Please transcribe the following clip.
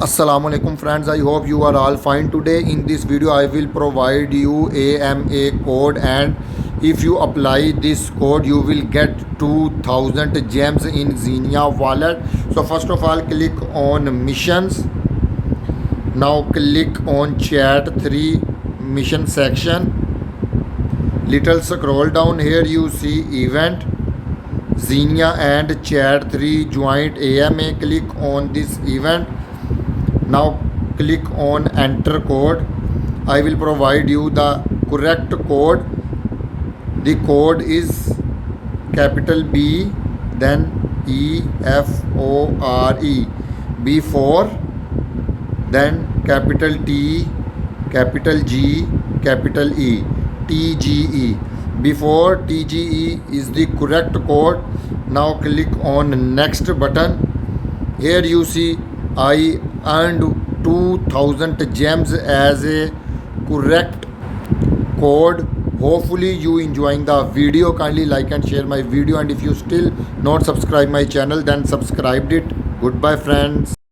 Assalamu alaikum friends, I hope you are all fine. Today in this video I will provide you AMA code, and if you apply this code you will get 2000 gems in Xenea Wallet. So first of all, click on missions. Now click on CHAT3 mission section. Little scroll down, here you see event Xenea and CHAT3 joint AMA. Click on this event. Now click on enter code. I will provide you the correct code. The code is capital B, then EFORE, B4, then capital T, capital G, capital E, TGE. Before TGE is the correct code. Now click on next button. Here you see I earned 2000 gems as a correct code. Hopefully you enjoying the video. Kindly like and share my video, and if you still not subscribe my channel then subscribe it. Goodbye friends.